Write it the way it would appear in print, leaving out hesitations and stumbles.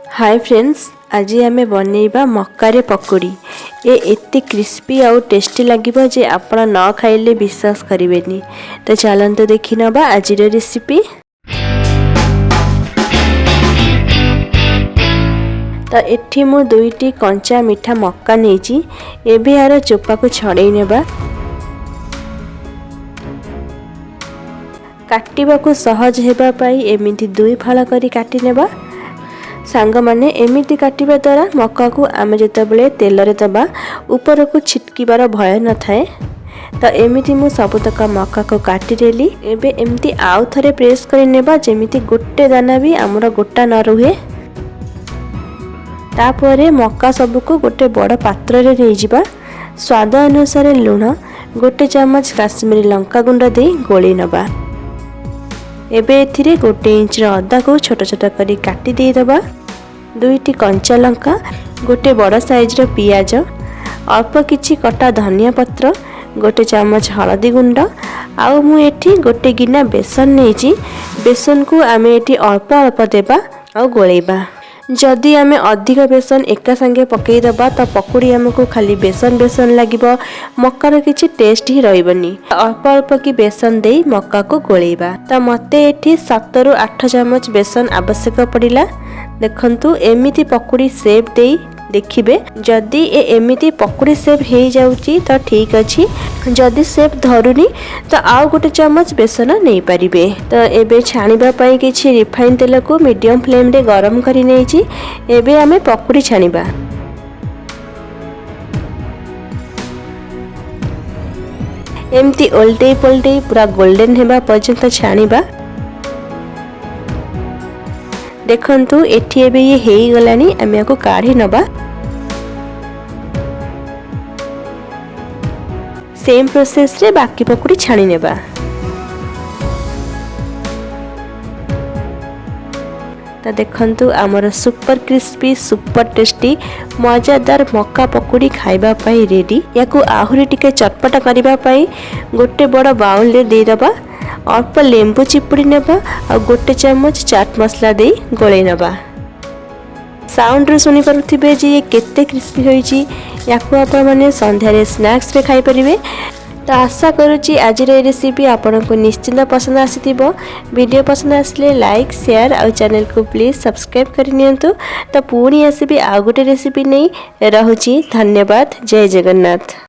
Hi friends, आज आम बनइबा मक्का पकोड़ी। ये एते क्रिस्पी आउ टेस्टी लगे जे आपण न खाइले विश्वास करेंगे। तो चलते देखी नवा आज रेसिपी। तो एठी मु दुईटी कंचा मीठा मक्का नहीं एबे यार चोपा को छड़े नेबा। काटिबा को सहज हेबा पाई एमिति दुई फाଳ करी काटी नेबा। सांग माने एमिति काटिबा द्वारा मक्का को आमे जेतेबेले तेलरे दबा ऊपर को छिटकीबार भय न थाए। तो एमिति मु सबतक मक्का को काटी देली। एबे एमिति आउ थरे प्रेस करि नेबा जेमिति गोटे दाना भी हमर गोटा न रुहे। तापरे मक्का सब को गोटे बड़ पात्र रे नै जिबा। स्वाद अनुसार लूण, गोटे चम्मच काश्मीरी लंका गुंड दे गोली नबा। एबे एथिरे गोटे इंच अदा को छोट छोट करी काटी दे दबा। दुईटी कंचा लंका, गोटे बड़ साइज रो पियाज, अल्प किछि कटा धनिया पत्र, गोटे चम्मच हलदी गुंड आउ मु एठी गोटे गिना बेसन नेछि। बेसन को आमे एठी अल्प अल्प देबा आउ गोलेबा। जदि आमे अधिक बेसन एका संगे पकई दबा तो पकोड़ी हमको खाली बेसन बेसन लागिबो, मक्कार किछि टेस्ट ही रहइबनी। अल्प अल्प की बेसन दे मक्का को गोलेबा। तो मते एठी 7 रु 8 चम्मच बेसन आवश्यक पड़िला। देखंतु एमिति पकोड़ी शेप दे देखिबे। जदि ए एमिति पकोड़ी शेप हे जाउची तो ठीक अछि। जदि शेप धरुनी तो आउ गोटे चम्मच बेसन नहीं पारिबे। तो एबे छाणीबा पई किछि रिफाइन तेल को मीडियम फ्लेम रे गरम करि नेछि। एबे आमे पकोड़ी छाणीबा। एमती ओल्टे पल्टे पूरा गोल्डन हेबा पर्यंत छाणीबा। देखंतु एठी एबे ये हेई गलानी। आमे को काढी नबा। सेम प्रोसेस रे बाकी पकोड़ी छाणी नेबा। तो देखंतु आमर सुपर क्रिस्पी सुपर टेस्टी मजादार मक्का पकोड़ी खाइबा पई रेडी। याकू आहुरी टिके चटपटा करिबा पई गोटे बड़ बाउल रे दे दबा। अल्प लेंबू चिपुड़ी नेबा और गोटे चम्मच चाट मसला दे गोले नबा। साउंड रे सुनी पारुथिबे जे ये केते क्रिस्पी होईची। याकू आपण माने संध्या रे स्नैक्स रे खाई परिबे। तो आशा करूची आज रेसिपी आपन को निश्चिंत पसंद आसीथिबो। वीडियो पसंद आसले लाइक शेयर और चैनल को प्लीज सब्सक्राइब कर नियंतु। तो पुणी आसीबी आ गोटे रेसिपी नहीं रहुची। धन्यवाद। जय जगन्नाथ।